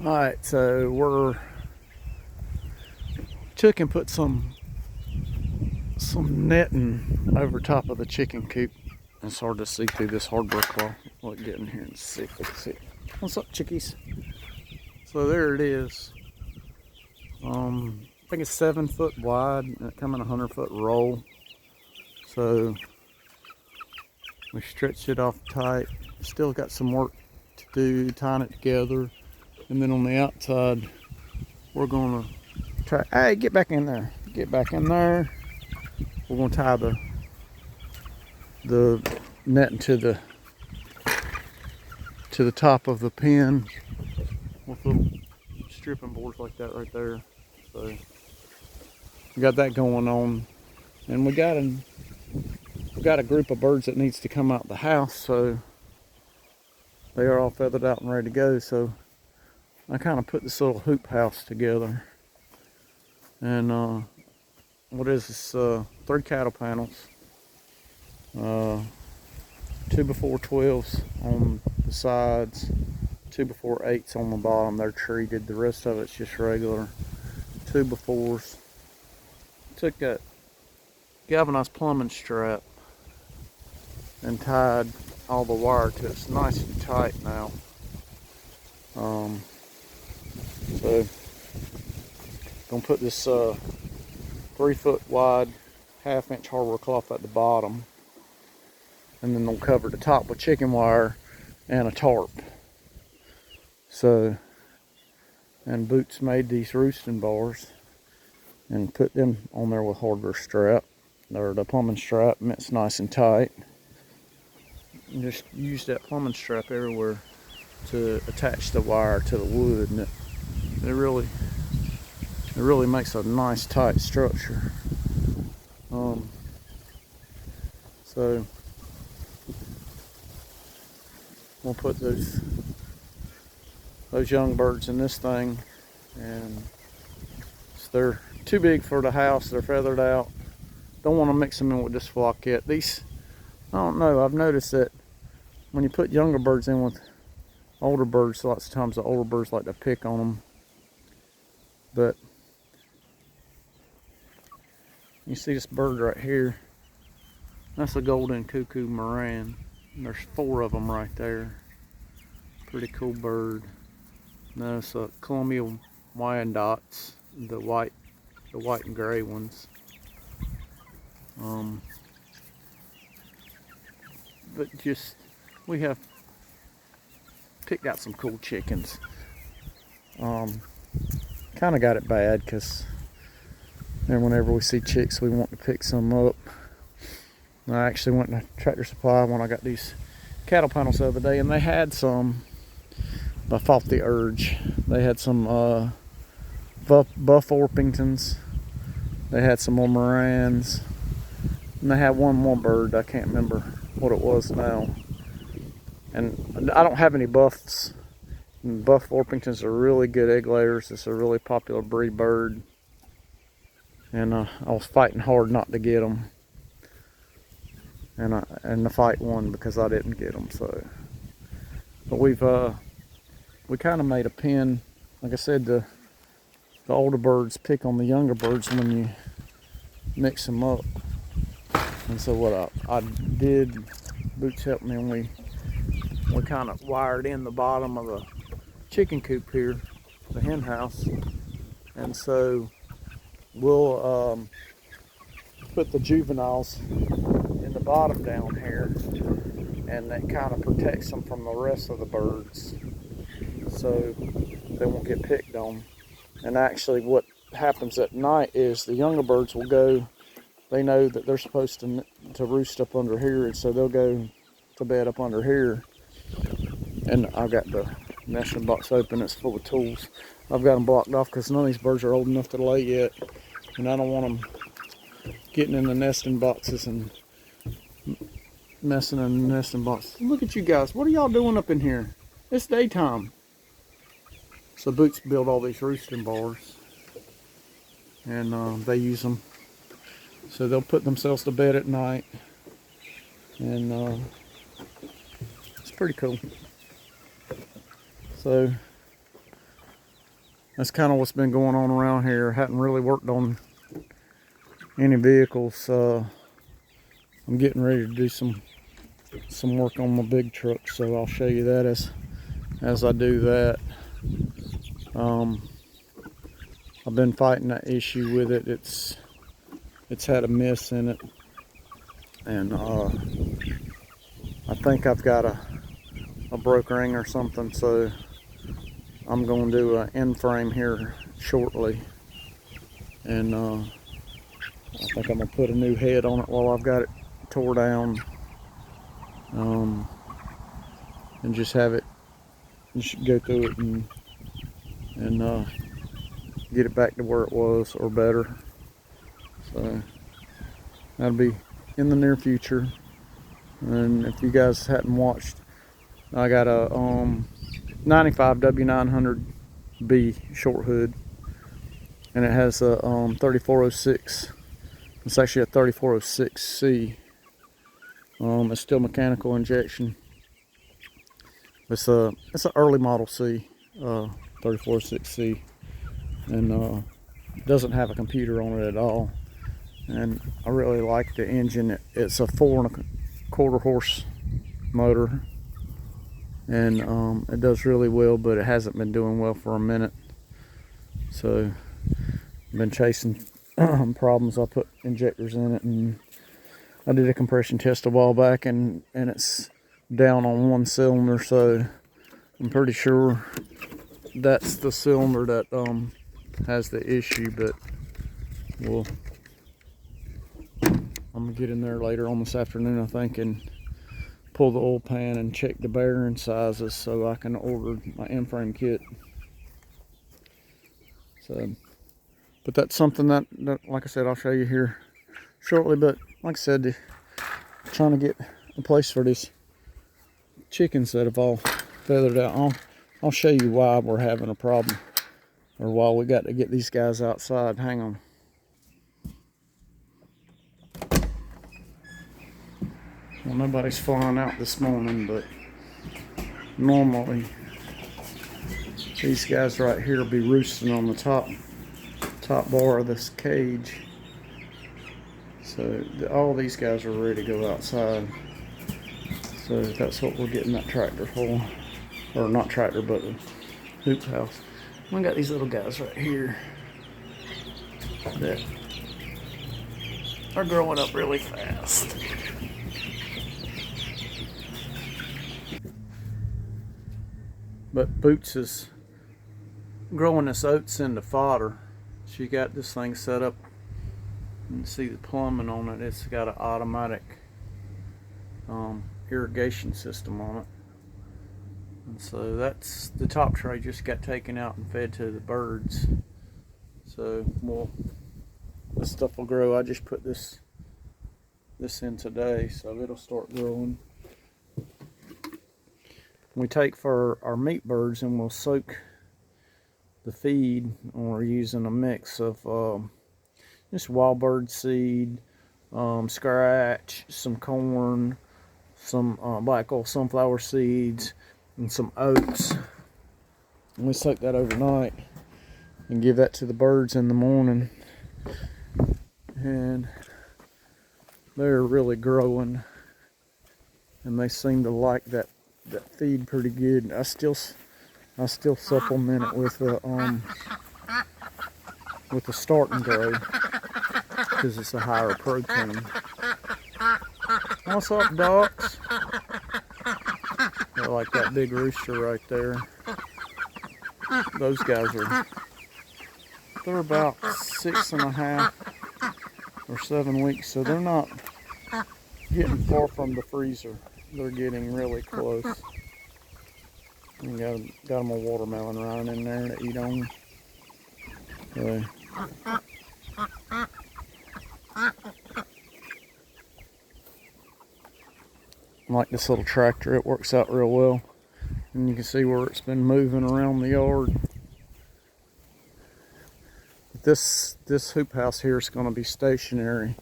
Alright, so we're took and put some netting over top of the chicken coop. It's hard to see through this hard brick wall. We'll get in here and see if we can see. What's up, chickies? So there it is. I think it's 7 foot wide and it comes in a 100-foot roll. So we stretched it off tight. Still got some work to do tying it together. And then on the outside, we're gonna try. Hey, get back in there. Get back in there. We're gonna tie the netting to the top of the pen with little stripping boards like that right there. So we got that going on, and we got a group of birds that needs to come out the house, so they are all feathered out and ready to go. So I kind of put this little hoop house together, and what is this? 3 cattle panels, 2x4 12s on the sides, 2x4 8s on the bottom. They're treated. The rest of it's just regular 2x4s. Took that galvanized plumbing strap and tied all the wire to it. It's nice and tight now. So gonna put this 3 foot wide 1/2 inch hardware cloth at the bottom, and then they'll cover the top with chicken wire and a tarp. So, and Boots made these roosting bars and put them on there with hardware strap, or the plumbing strap, and it's nice and tight. And just use that plumbing strap everywhere to attach the wire to the wood, and it really makes a nice tight structure. So we'll put those young birds in this thing, and they're too big for the house. They're feathered out. Don't want to mix them in with this flock yet. These, I don't know, I've noticed that when you put younger birds in with older birds, lots of times the older birds like to pick on them. But you see this bird right here? That's a golden cuckoo moran. And there's 4 of them right there. Pretty cool bird. No, it's a Colombian Wyandottes, the white and gray ones. But just, we have picked out some cool chickens. Kind of got it bad because then whenever we see chicks, we want to pick some up. I actually went to Tractor Supply when I got these cattle panels the other day, and they had some. I fought the urge. They had some buff Orpingtons. They had some more Morans, and they had one more bird. I can't remember what it was now. And I don't have any buffs. And buff Orpingtons are really good egg layers. It's a really popular breed bird, and I was fighting hard not to get them. And the fight won because I didn't get them. So, but we kind of made a pen. Like I said, the older birds pick on the younger birds when you mix them up. And so what I did, Boots helped me, and we kind of wired in the bottom of the chicken coop here, the hen house. And so we'll put the juveniles in the bottom down here, and that kind of protects them from the rest of the birds, so they won't get picked on. And actually what happens at night is the younger birds will go, they know that they're supposed to roost up under here, and so they'll go to bed up under here. And I've got the nesting box open. It's full of tools. I've got them blocked off because none of these birds are old enough to lay yet, and I don't want them getting in the nesting boxes and messing in the nesting boxes. Look at you guys. What are y'all doing up in here? It's daytime. So Boots build all these roosting bars, and they use them. So they'll put themselves to bed at night, and it's pretty cool. So that's kind of what's been going on around here. Hadn't really worked on any vehicles. I'm getting ready to do some work on my big truck, so I'll show you that as I do that. I've been fighting that issue with it. It's had a miss in it, and I think I've got a broke ring or something, so I'm going to do an end frame here shortly, and I think I'm going to put a new head on it while I've got it tore down, and just have it just go through it and get it back to where it was or better. So that'll be in the near future. And if you guys hadn't watched, I got a 95 W900B short hood, and it has a 3406. It's actually a 3406C. It's still mechanical injection. It's an early model C, 3406C, and doesn't have a computer on it at all. And I really like the engine. It's a 4.25 horse motor, and it does really well, but it hasn't been doing well for a minute. So I've been chasing problems. I put injectors in it, and I did a compression test a while back, and it's down on one cylinder, so I'm pretty sure that's the cylinder that has the issue. But I'm gonna get in there later on this afternoon, I think, and pull the oil pan and check the bearing sizes so I can order my end-frame kit. So, but that's something that, like I said, I'll show you here shortly. But like I said, trying to get a place for these chickens that have all feathered out. I'll show you why we're having a problem, or why we got to get these guys outside. Hang on. Well, nobody's flying out this morning, but normally these guys right here will be roosting on the top bar of this cage. So all these guys are ready to go outside. So that's what we're getting that tractor for, or not tractor, but the hoop house. We got these little guys right here that are growing up really fast. But Boots is growing this oats into fodder. She got this thing set up. You can see the plumbing on it. It's got an automatic irrigation system on it. And so that's the top tray just got taken out and fed to the birds. So this stuff will grow. I just put this in today, so it'll start growing. We take for our meat birds, and we'll soak the feed, and we're using a mix of just wild bird seed, scratch, some corn, some black oil sunflower seeds, and some oats. And we soak that overnight and give that to the birds in the morning, and they're really growing, and they seem to like that feed pretty good. I still supplement it with the start and grow, because it's a higher protein. What's up, ducks? They're like that big rooster right there. Those guys they're about 6.5 or 7 weeks, so they're not getting far from the freezer. They're getting really close. And got them a watermelon right in there to eat on. So, I like this little tractor. It works out real well, and you can see where it's been moving around the yard. This hoop house here is going to be stationary.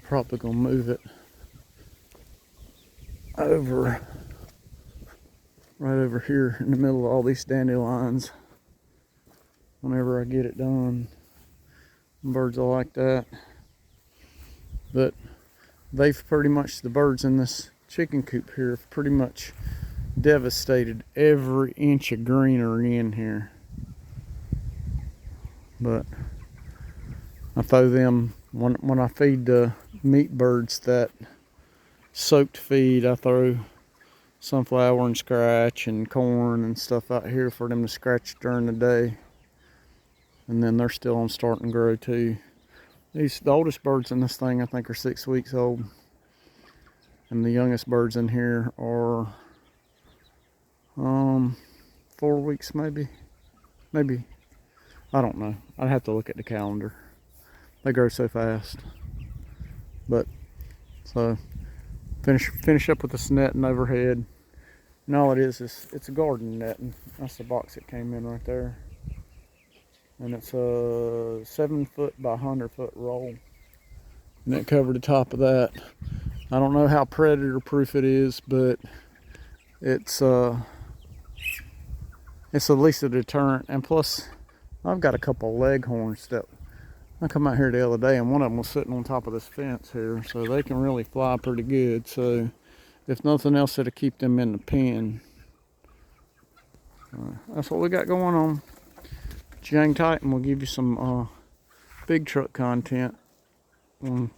Probably gonna move it over right over here in the middle of all these dandelions. Whenever I get it done, birds are like that. But they've pretty much, the birds in this chicken coop here have pretty much devastated every inch of greenery in here. But I throw them, when I feed the meat birds that soaked feed, I throw sunflower and scratch and corn and stuff out here for them to scratch during the day. And then they're still on starting to grow too. The oldest birds in this thing I think are 6 weeks old. And the youngest birds in here are 4 weeks maybe. I don't know. I'd have to look at the calendar. They grow so fast. But so finish up with this netting overhead. And all it is it's a garden netting. That's the box it came in right there. And it's a 7 foot by 100 foot roll. And it covered the top of that. I don't know how predator proof it is, but it's at least a deterrent. And plus, I've got a couple of leghorns that I come out here the other day, and one of them was sitting on top of this fence here, so they can really fly pretty good. So if nothing else, it'll keep them in the pen. That's what we got going on. But you hang tight, and we'll give you some big truck content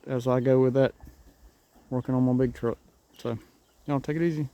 as I go with that, working on my big truck. So y'all take it easy.